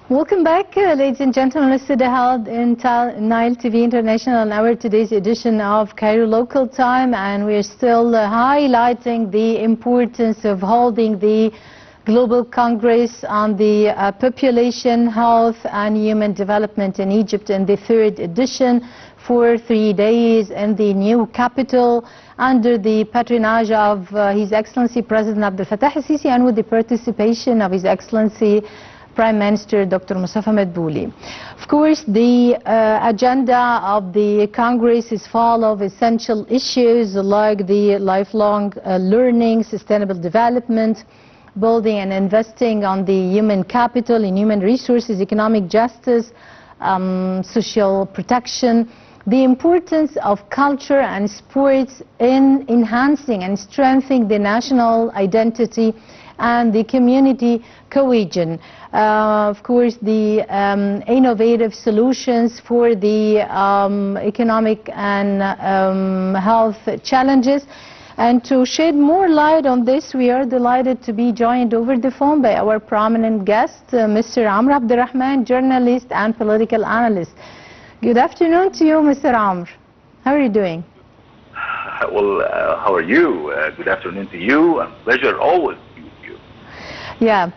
Welcome back, ladies and gentlemen. Listed held in Nile TV International on our today's edition of Cairo Local Time, and we're still highlighting the importance of holding the Global Congress on the Population, Health and Human Development in Egypt in the 3rd edition for 3 days in the new capital under the patronage of His Excellency President Abdel al-Sisi, and with the participation of His Excellency Prime Minister Dr. Mustafa Madbouli. Of course, the agenda of the Congress is full of essential issues like the lifelong learning, sustainable development, building and investing on the human capital and human resources, economic justice, social protection, the importance of culture and sports in enhancing and strengthening the national identity and the community cohesion. Of course, the innovative solutions for the economic and health challenges. And to shed more light on this, we are delighted to be joined over the phone by our prominent guest, Mr. Rahman, journalist and political analyst. Good afternoon to you, Mr. Amr. How are you doing? Well, how are you? Good afternoon to you, and pleasure always. Yeah,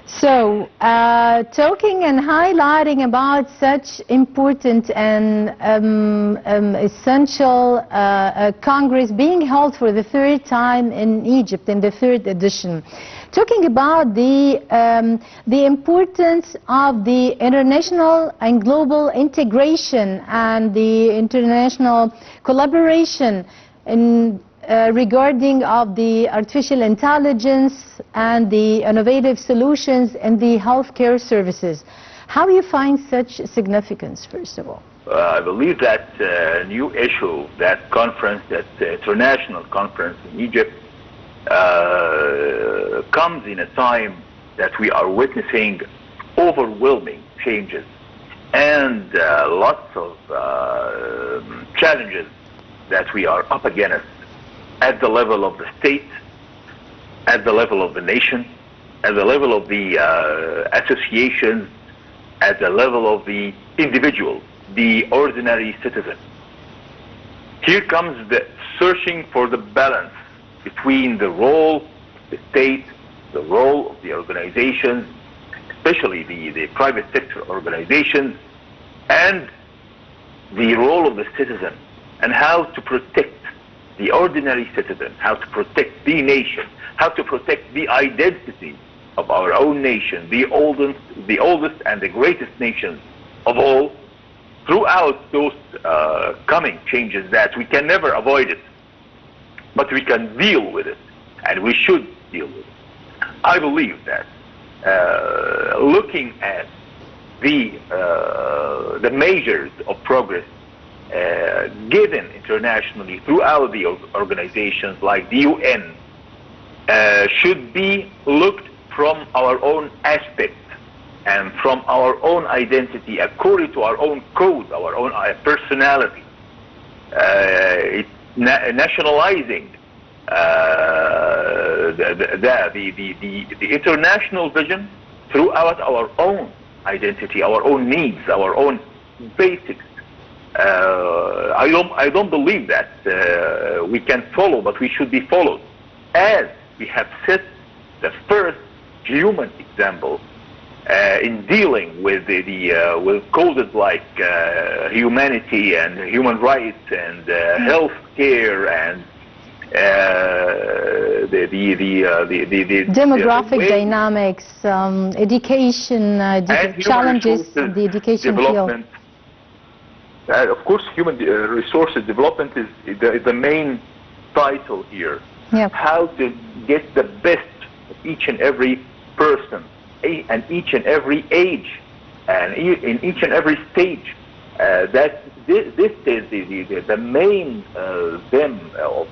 so talking and highlighting about such important and essential Congress being held for the 3rd time in Egypt in the 3rd edition. Talking about the importance of the international and global integration and the international collaboration in regarding of the artificial intelligence and the innovative solutions in the healthcare services. How do you find such significance, first of all? I believe that new issue, that conference, that international conference in Egypt, comes in a time that we are witnessing overwhelming changes and lots of challenges that we are up against at the level of the state, at the level of the nation, at the level of the associations, at the level of the individual, the ordinary citizen. Here comes the searching for the balance between the role of the state, the role of the organizations, especially the private sector organizations, and the role of the citizen, and how to protect the ordinary citizen, how to protect the nation, how to protect the identity of our own nation, the oldest and the greatest nation of all, throughout those coming changes that we can never avoid it, but we can deal with it, and we should deal with it. I believe that looking at the measures of progress given internationally throughout the organizations like the UN should be looked from our own aspect and from our own identity, according to our own code, our own personality, nationalizing the international vision throughout our own identity, our own needs, our own basics. I don't believe that we can follow, but we should be followed, as we have set the first human example in dealing with with causes like humanity and human rights and health care and the demographic dynamics, education, challenges in the education field. Of course, human resources development is the main title here. Yep. How to get the best of each and every person, and each and every age, and in each and every stage. That this is the main theme of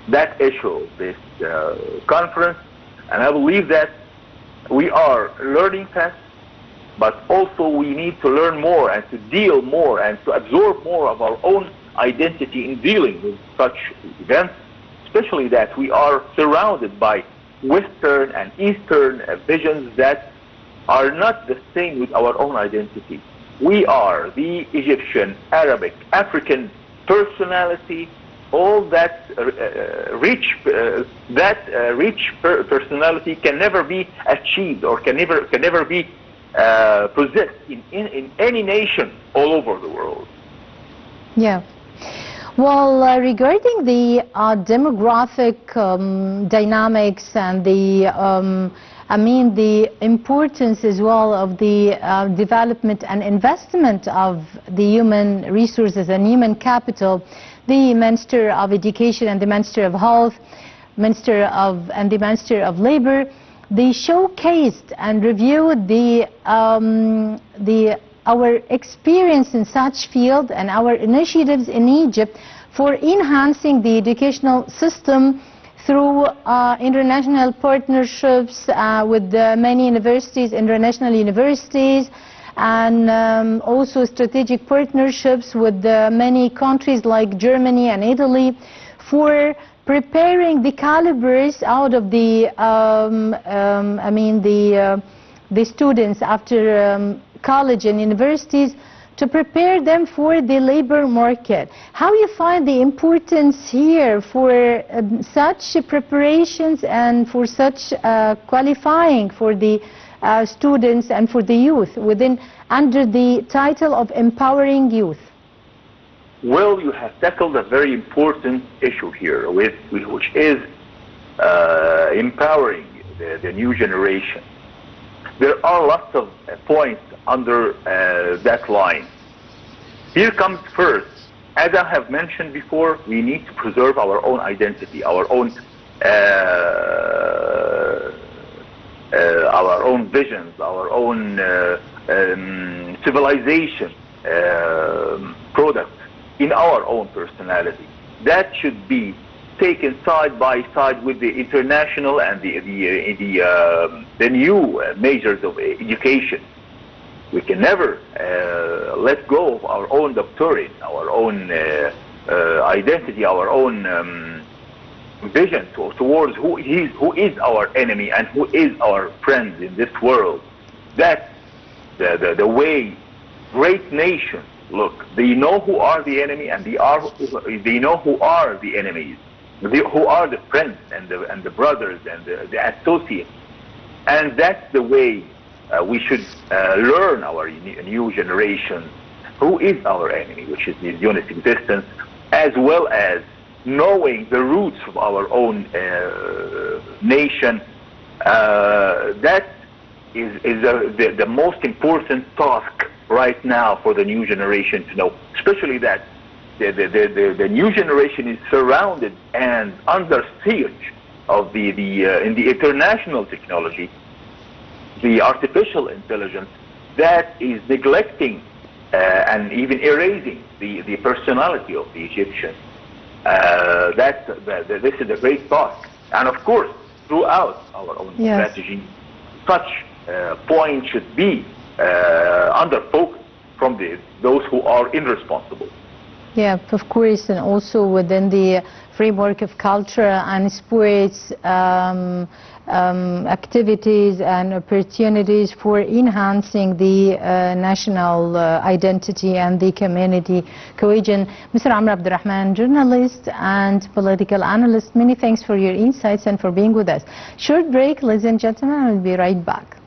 that issue, this conference, and I believe that we are learning fast. But also we need to learn more and to deal more and to absorb more of our own identity in dealing with such events, especially that we are surrounded by Western and Eastern visions that are not the same with our own identity. We are the Egyptian, Arabic, African personality. All that rich personality can never be achieved or can never be possessed in any nation all over the world. Yeah. Well, regarding the demographic dynamics and the the importance as well of the development and investment of the human resources and human capital, the Minister of Education and the Minister of Health, and the Minister of Labor, they showcased and reviewed our experience in such field and our initiatives in Egypt for enhancing the educational system through international partnerships with many universities, international universities, and also strategic partnerships with many countries like Germany and Italy for preparing the calibers out of the students after college and universities, to prepare them for the labor market. How you find the importance here for such preparations and for such qualifying for the students and for the youth under the title of empowering youth? Well, you have tackled a very important issue here, which is empowering the new generation. There are lots of points under that line. Here comes first, as I have mentioned before, we need to preserve our own identity, our own visions, our own civilization product in our own personality. That should be taken side by side with the international and the new measures of education. We can never let go of our own doctrine, our own identity, our own vision towards who is our enemy and who is our friend in this world. That's the way great nations look. They know who are the enemy, and they know who are the enemies, who are the friends and the brothers and the associates. And that's the way we should learn our new generation who is our enemy, which is the Zionist existence, as well as knowing the roots of our own nation. That is the most important task right now for the new generation to know, especially that the new generation is surrounded and under siege of in the international technology, the artificial intelligence that is neglecting and even erasing the personality of the Egyptian. This is a great task, and of course, throughout our own strategy, such point should be under focus from those who are irresponsible. Yeah, of course, and also within the framework of culture and sports activities and opportunities for enhancing the national identity and the community cohesion. Mr. Abdel Rahman, journalist and political analyst, many thanks for your insights and for being with us. Short break, ladies and gentlemen, I will be right back.